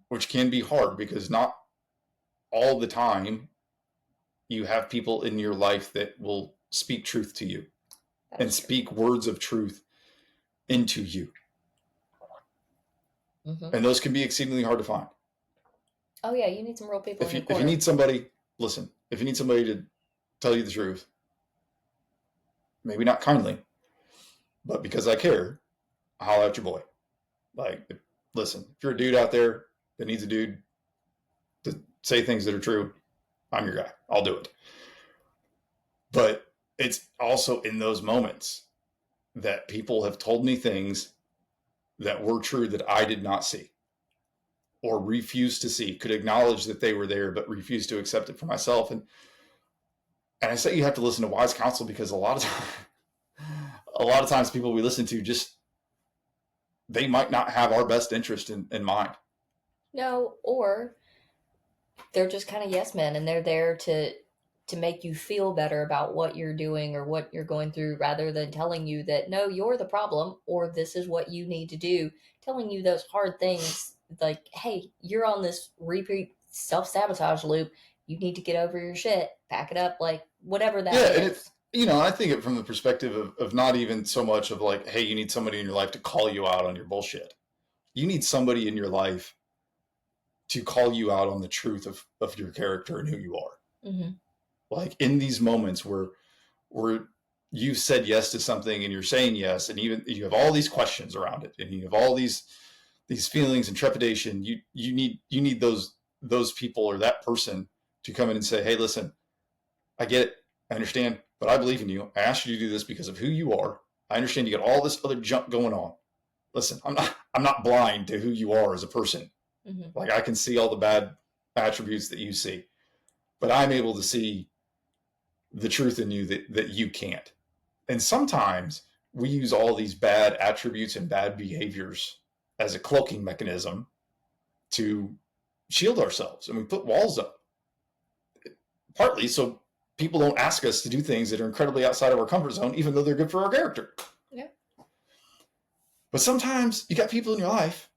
which can be hard, because not all the time you have people in your life that will speak truth to you and speak words of truth into you. And those can be exceedingly hard to find. Oh yeah, you need some real people. If you need somebody, listen. If you need somebody to tell you the truth, maybe not kindly, but because I care, I'll holler at your boy. Like, listen, if you're a dude out there that needs a dude to say things that are true, I'm your guy. I'll do it. But it's also in those moments that people have told me things that were true that I did not see, or refused to see, could acknowledge that they were there, but refused to accept it for myself. And I say you have to listen to wise counsel, because a lot of times people we listen to, just, they might not have our best interest in mind. No, or they're just kind of yes men, and they're there to to make you feel better about what you're doing or what you're going through, rather than telling you that, no, you're the problem or this is what you need to do. Telling you those hard things like, hey, you're on this repeat self-sabotage loop. You need to get over your shit, pack it up, like whatever that is. And it's, I think it from the perspective of not even so much of like, hey, you need somebody in your life to call you out on your bullshit. You need somebody in your life to call you out on the truth of your character and who you are. Mm-hmm. Like in these moments where you've said yes to something and you're saying yes, and even you have all these questions around it, and you have all these feelings and trepidation. You need those people or that person to come in and say, hey, listen, I get it, I understand, but I believe in you. I asked you to do this because of who you are. I understand you got all this other junk going on. Listen, I'm not blind to who you are as a person. Mm-hmm. Like I can see all the bad attributes that you see, but I'm able to see the truth in you that you can't. And sometimes we use all these bad attributes and bad behaviors as a cloaking mechanism to shield ourselves, and we put walls up, partly so people don't ask us to do things that are incredibly outside of our comfort zone, even though they're good for our character. Yeah. But sometimes you got people in your life,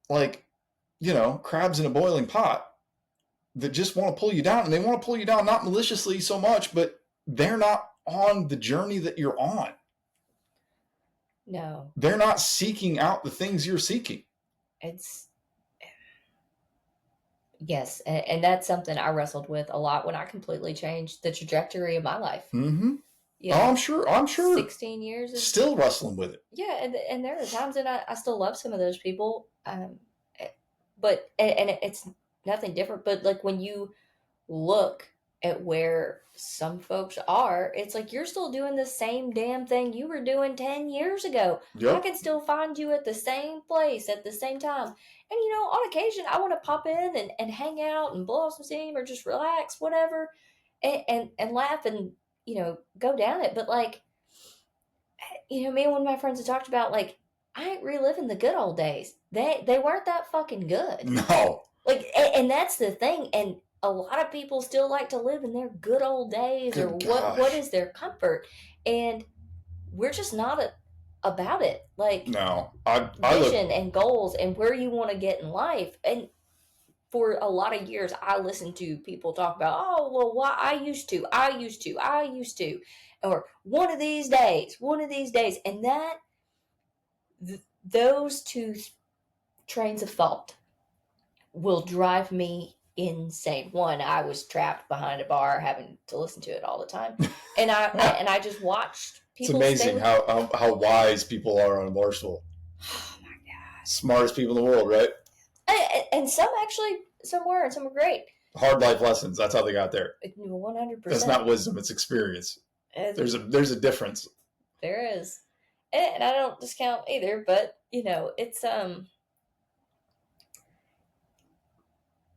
like, crabs in a boiling pot, that just want to pull you down, and they want to pull you down not maliciously so much, but they're not on the journey that you're on. No. They're not seeking out the things you're seeking. Yes, and that's something I wrestled with a lot when I completely changed the trajectory of my life. Mm-hmm. Yeah, I'm sure. 16 years is still wrestling with it. Yeah, and there are times that I still love some of those people, but it's nothing different. But like when you look at where some folks are, it's like you're still doing the same damn thing you were doing 10 years ago. Yep. I can still find you at the same place at the same time. And, on occasion, I want to pop in and hang out and blow off some steam or just relax, whatever, and laugh and, go down it. But, like, me and one of my friends have talked about, like, I ain't reliving the good old days. They weren't that fucking good. No. Like, and that's the thing. And a lot of people still like to live in their good old days, or what is their comfort, and we're just not about it. Like, no, vision and goals and where you want to get in life. And for a lot of years, I listened to people talk about, oh, well, why I used to, or one of these days, and that those two trains of thought will drive me insane. One, I was trapped behind a bar having to listen to it all the time, and I just watched people. It's amazing how wise people are on a bar stool. Oh my god, smartest people in the world, right? And some actually, some were, and some were great. Hard life lessons. That's how they got there. 100%. That's not wisdom; it's experience. There's a difference. There is, and I don't discount either. But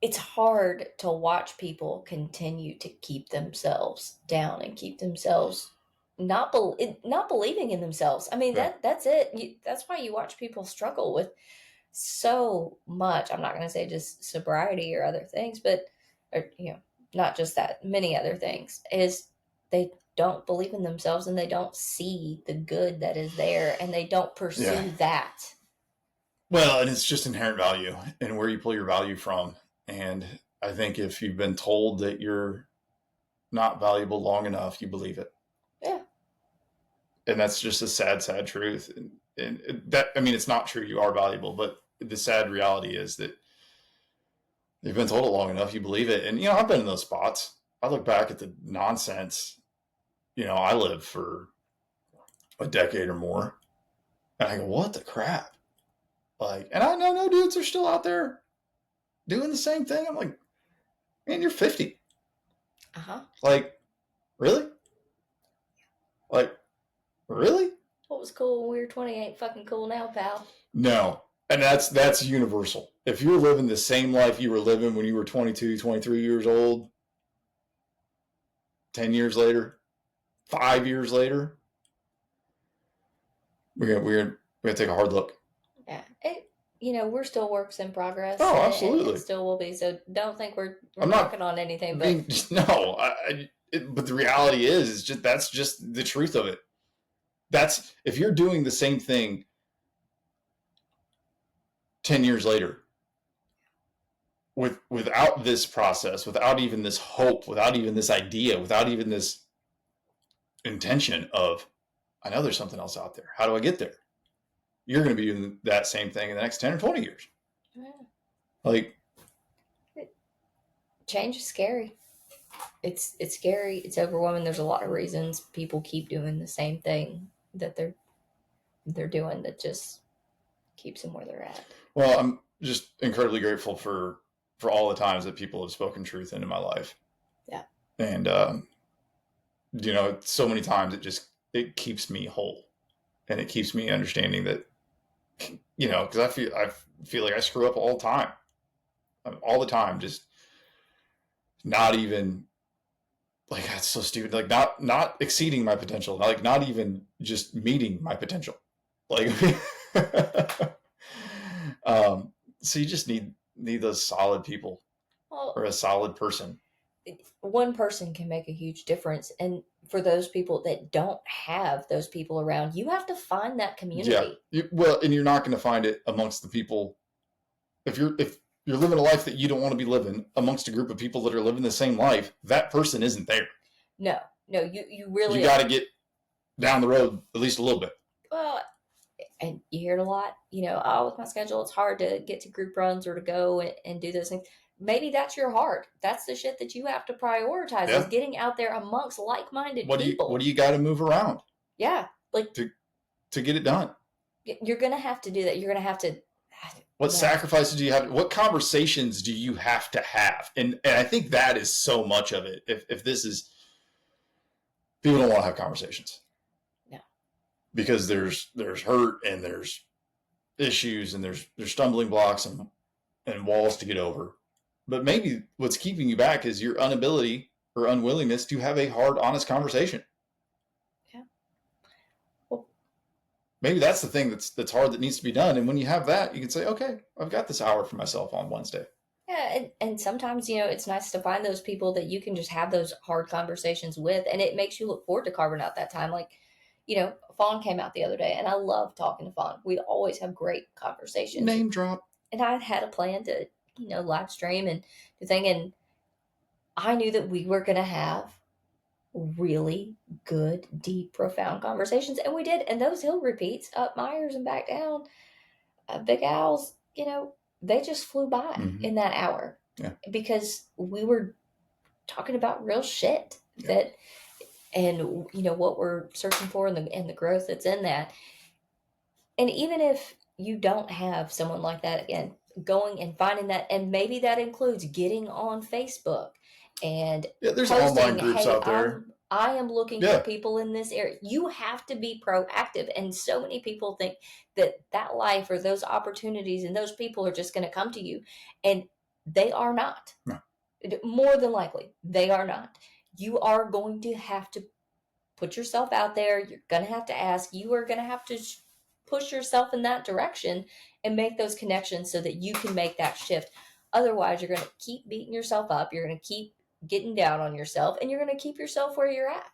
it's hard to watch people continue to keep themselves down and keep themselves not believing in themselves. I mean, Yeah. that's it. That's why you watch people struggle with so much. I'm not going to say just sobriety or other things, but not just that, many other things, is they don't believe in themselves and they don't see the good that is there, and they don't pursue that. Well, and it's just inherent value and where you pull your value from. And I think if you've been told that you're not valuable long enough, you believe it. Yeah. And that's just a sad, sad truth. And that, I mean, it's not true. You are valuable, but the sad reality is that you've been told it long enough, you believe it. And, I've been in those spots. I look back at the nonsense. I lived for a decade or more. And I go, what the crap? Like, and I know no dudes are still out there doing the same thing. I'm like, man, you're 50. Uh-huh. Like, really? Like, really? What was cool when we were 20 ain't fucking cool now, pal. No. And that's universal. If you're living the same life you were living when you were 22, 23 years old, 10 years later, 5 years later, we're gonna take a hard look. Yeah. we're still works in progress. Oh, and absolutely. still will be. So don't think we're I'm not working on anything. being, But no, but the reality is just that's just the truth of it. That's if you're doing the same thing 10 years later without this process, without even this hope, without even this idea, without even this intention of, I know there's something else out there. How do I get there? You're going to be doing that same thing in the next 10 or 20 years. yeah. Like, Change is scary. It's scary. It's overwhelming. There's a lot of reasons people keep doing the same thing that they're doing that just keeps them where they're at. Well, I'm just incredibly grateful for all the times that people have spoken truth into my life. Yeah. And so many times it keeps me whole, and it keeps me understanding that, because I feel like I screw up all the time, just not even, like, that's so stupid, like not exceeding my potential, like not even just meeting my potential, like. So you just need those solid people, or a solid person. One person can make a huge difference, and for those people that don't have those people around, you have to find that community. Yeah, and you're not going to find it amongst the people. If you're living a life that you don't want to be living amongst a group of people that are living the same life, that person isn't there. No, you really, you got to get down the road at least a little bit. Well, and you hear it a lot, with my schedule, it's hard to get to group runs or to go and do those things. Maybe that's your heart. That's the shit that you have to prioritize, is getting out there amongst like-minded people. What do you got to move around? Yeah. Like, to get it done. You're going to have to do that. You're going to have to. What sacrifices do you have? What conversations do you have to have? And I think that is so much of it. If this is, people don't want to have conversations. No. Because there's hurt, and there's issues, and there's stumbling blocks and walls to get over. But maybe what's keeping you back is your inability or unwillingness to have a hard, honest conversation. Yeah. Well, maybe that's the thing that's hard, that needs to be done. And when you have that, you can say, okay, I've got this hour for myself on Wednesday. Yeah, and sometimes, it's nice to find those people that you can just have those hard conversations with, and it makes you look forward to carving out that time. Like, Fawn came out the other day, and I love talking to Fawn. We always have great conversations. Name drop. And I had a plan to, live stream and the thing, and I knew that we were going to have really good, deep, profound conversations, and we did. And those hill repeats, up Myers and back down, Big Owls, they just flew by in that hour. Yeah. Because we were talking about real shit and what we're searching for, and the growth that's in that. And even if you don't have someone like that, again, going and finding that, and maybe that includes getting on Facebook and there's posting, online groups out there. I am looking for people in this area. You have to be proactive, and so many people think that life or those opportunities and those people are just going to come to you, and they are not. No. More than likely, they are not. You are going to have to put yourself out there. You're going to have to ask. You are going to have to push yourself in that direction and make those connections so that you can make that shift. Otherwise, you're going to keep beating yourself up. You're going to keep getting down on yourself, and you're going to keep yourself where you're at.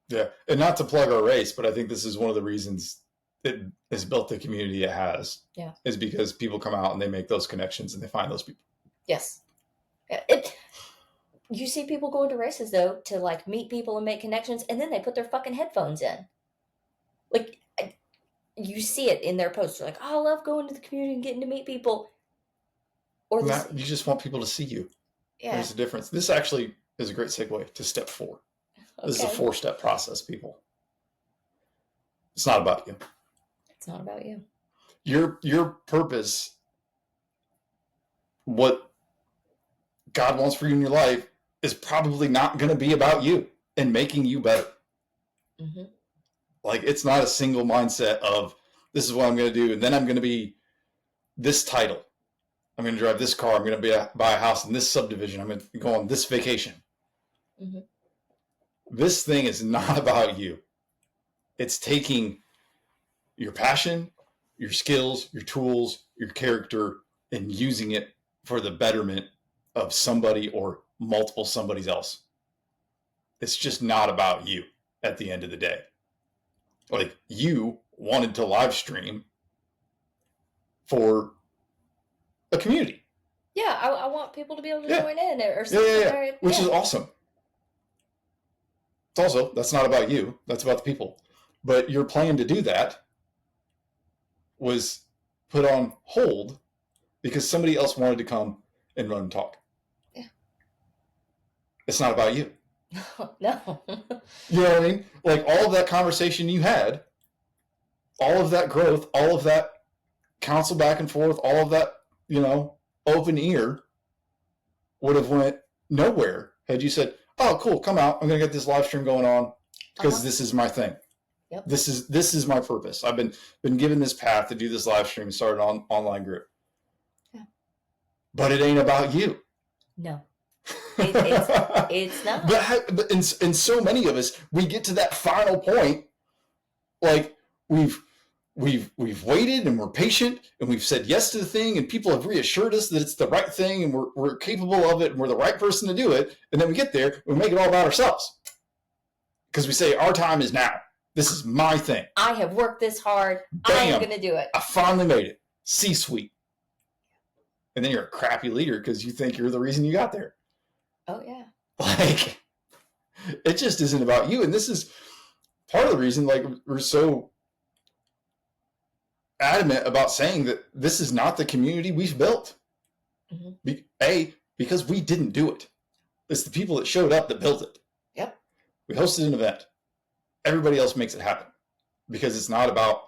Yeah. And not to plug our race, but I think this is one of the reasons it has built the community it has. Yeah. Is because people come out and they make those connections and they find those people. Yes. You see people going to races, though, to like meet people and make connections, and then they put their fucking headphones in. Like, you see it in their posts. They're like, oh, I love going to the community and getting to meet people. Or you just want people to see you. Yeah. There's a difference. This actually is a great segue to step 4. Okay. This is a 4-step process, people. It's not about you. It's not about you. Your purpose, what God wants for you in your life, is probably not going to be about you and making you better. Mm-hmm. Like, it's not a single mindset of, this is what I'm going to do, and then I'm going to be this title. I'm going to drive this car. I'm going to buy a house in this subdivision. I'm going to go on this vacation. Mm-hmm. This thing is not about you. It's taking your passion, your skills, your tools, your character, and using it for the betterment of somebody or multiple somebody else. It's just not about you at the end of the day. Like, you wanted to live stream for a community. Yeah, I want people to be able to join in or something. Yeah. Which is awesome. It's also, that's not about you. That's about the people. But your plan to do that was put on hold because somebody else wanted to come and run and talk. Yeah. It's not about you. No. You know what I mean? Like, all of that conversation you had, all of that growth, all of that counsel back and forth, all of that, open ear would have went nowhere had you said, oh, cool, come out. I'm going to get this live stream going on because this is my thing. Yep. This is my purpose. I've been given this path to do this live stream, start an online group. Yeah. But it ain't about you. No. It's not. But in so many of us, we get to that final point, like we've waited and we're patient and we've said yes to the thing and people have reassured us that it's the right thing and we're capable of it and we're the right person to do it. And then we get there, we make it all about ourselves because we say our time is now. This is my thing. I have worked this hard. Bam, I am going to do it. I finally made it. C-suite. And then you're a crappy leader because you think you're the reason you got there. Oh, yeah. Like, it just isn't about you. And this is part of the reason, like, we're so adamant about saying that this is not the community we've built. Mm-hmm. Because we didn't do it. It's the people that showed up that built it. Yep. We hosted an event. Everybody else makes it happen because it's not about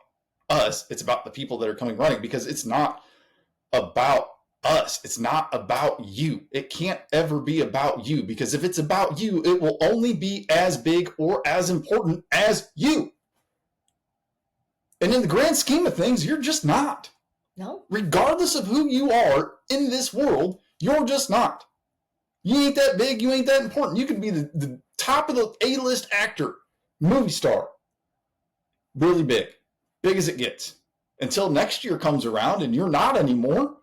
us. It's about the people that are coming running because it's not about us. It's not about you. It can't ever be about you because if it's about you, it will only be as big or as important as you. And in the grand scheme of things, you're just not. No. Regardless of who you are in this world, you're just not. You ain't that big. You ain't that important. You could be the top of the A-list actor, movie star. Really big. Big as it gets. Until next year comes around and you're not anymore.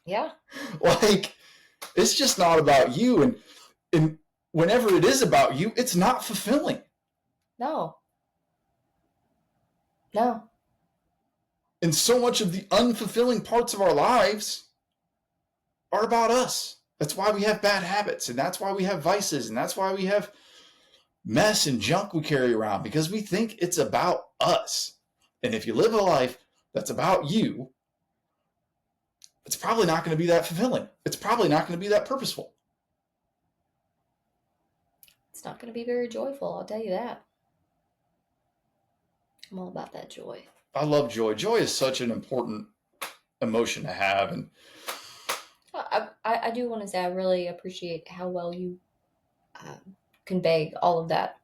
Yeah. Like, it's just not about you. And whenever it is about you, it's not fulfilling. No. And so much of the unfulfilling parts of our lives are about us. That's why we have bad habits. And that's why we have vices. And that's why we have mess and junk we carry around. Because we think it's about us. And if you live a life that's about you, it's probably not going to be that fulfilling. It's probably not going to be that purposeful. It's not going to be very joyful, I'll tell you that. I'm all about that joy. I love joy. Joy is such an important emotion to have. And I do want to say I really appreciate how well you convey all of that.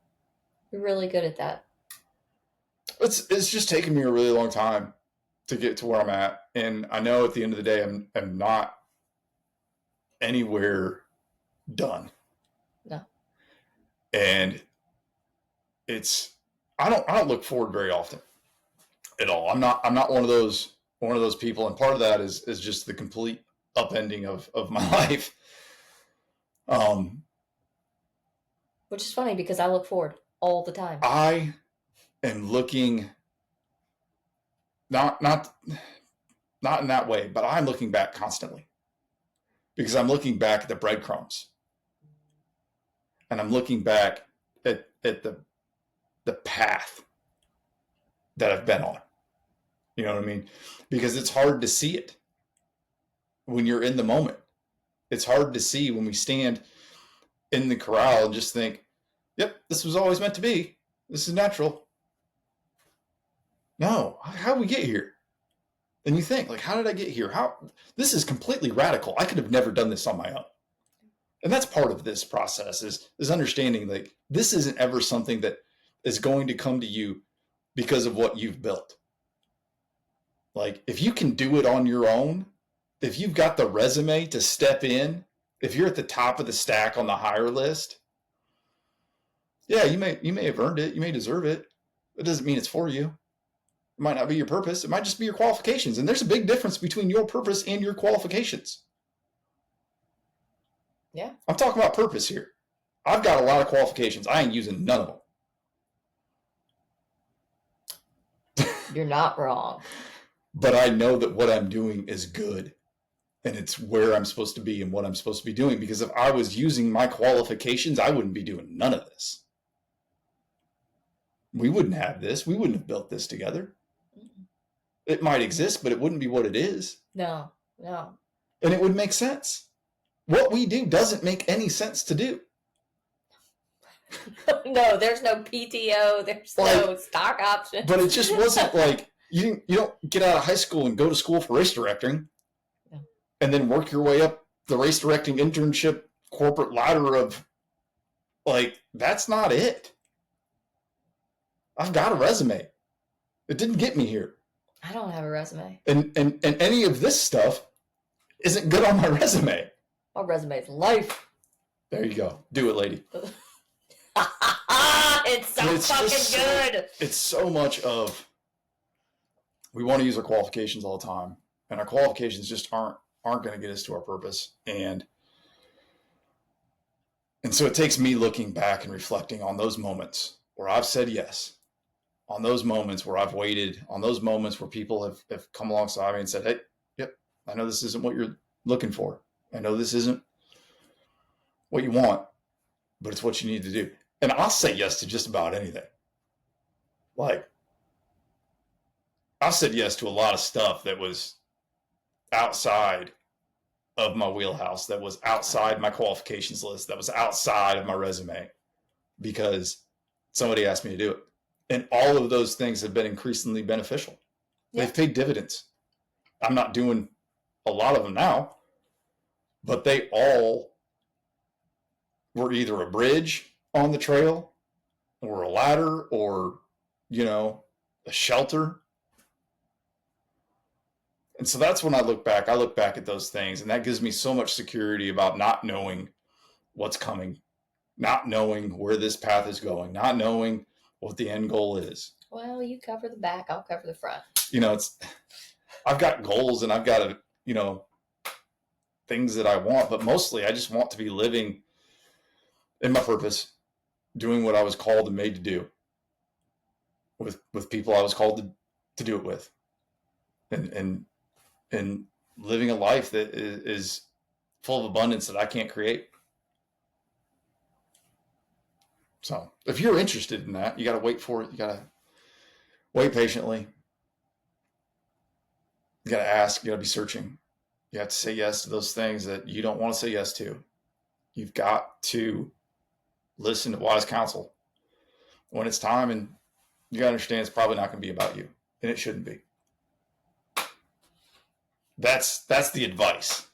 You're really good at that. It's just taken me a really long time to get to where I'm at. And I know at the end of the day, I'm not anywhere done. No. And I don't look forward very often at all. I'm not one of those people. And part of that is just the complete upending of my life. Which is funny because I look forward all the time. I am looking not in that way, but I'm looking back constantly because I'm looking back at the breadcrumbs and I'm looking back at the path that I've been on. You know what I mean? Because it's hard to see it when you're in the moment. It's hard to see when we stand in the corral and just think, yep, this was always meant to be. This is natural. No, how did we get here? And you think, like, how did I get here? This is completely radical. I could have never done this on my own. And that's part of this process is understanding, like, this isn't ever something that is going to come to you because of what you've built. Like, if you can do it on your own, if you've got the resume to step in, if you're at the top of the stack on the hire list, yeah, you may have earned it. You may deserve it. It doesn't mean it's for you. It might not be your purpose. It might just be your qualifications. And there's a big difference between your purpose and your qualifications. Yeah. I'm talking about purpose here. I've got a lot of qualifications. I ain't using none of them. You're not wrong. But I know that what I'm doing is good. And it's where I'm supposed to be and what I'm supposed to be doing. Because if I was using my qualifications, I wouldn't be doing none of this. We wouldn't have this. We wouldn't have built this together. It might exist, but it wouldn't be what it is. No. And it would make sense. What we do doesn't make any sense to do. No, there's no PTO. There's no stock options. But it just wasn't like you don't get out of high school and go to school for race directing, and then work your way up the race directing internship corporate ladder of that's not it. I've got a resume. It didn't get me here. I don't have a resume. And any of this stuff isn't good on my resume. My resume is life. There you go. Do it, lady. It's so fucking good. It's so much of we want to use our qualifications all the time, and our qualifications just aren't going to get us to our purpose. And so it takes me looking back and reflecting on those moments where I've said yes, on those moments where I've waited, on those moments where people have come alongside me and said, hey, yep, I know this isn't what you're looking for. I know this isn't what you want, but it's what you need to do. And I'll say yes to just about anything. I've said yes to a lot of stuff that was outside of my wheelhouse, that was outside my qualifications list, that was outside of my resume, because somebody asked me to do it. And all of those things have been increasingly beneficial. Yeah. They've paid dividends. I'm not doing a lot of them now, but they all were either a bridge on the trail or a ladder or, a shelter. And so that's when I look back at those things, and that gives me so much security about not knowing what's coming, not knowing where this path is going, not knowing what the end goal is. Well, you cover the back, I'll cover the front. I've got goals and I've got, things that I want, but mostly I just want to be living in my purpose, doing what I was called and made to do with people I was called to do it with, and living a life that is full of abundance that I can't create. So if you're interested in that, you got to wait for it. You got to wait patiently. You got to ask, you got to be searching. You have to say yes to those things that you don't want to say yes to. You've got to listen to wise counsel when it's time, and you got to understand it's probably not going to be about you, and it shouldn't be. That's the advice.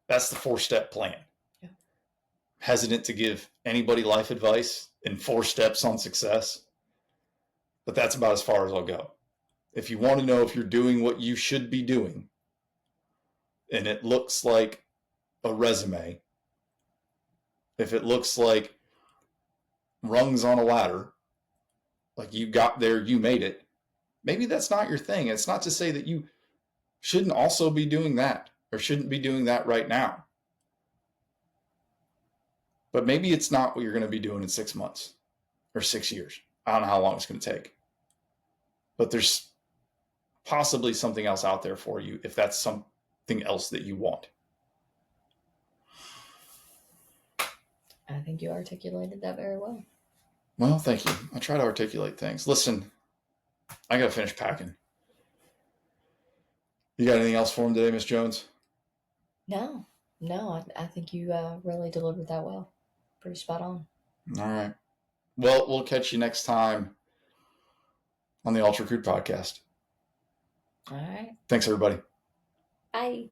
That's the 4-step plan. Yeah. Hesitant to give anybody life advice in 4 steps on success, but that's about as far as I'll go. If you want to know if you're doing what you should be doing, and it looks like a resume, if it looks like rungs on a ladder, like you got there, you made it, maybe that's not your thing. It's not to say that you shouldn't also be doing that or shouldn't be doing that right now. But maybe it's not what you're going to be doing in 6 months or 6 years. I don't know how long it's going to take. But there's possibly something else out there for you if that's something else that you want. I think you articulated that very well. Well, thank you. I try to articulate things. Listen, I got to finish packing. You got anything else for him today, Miss Jones? No, I think you really delivered that well. Pretty spot on. All right. Well, we'll catch you next time on the Ultra Crude Podcast. All right. Thanks, everybody. Bye.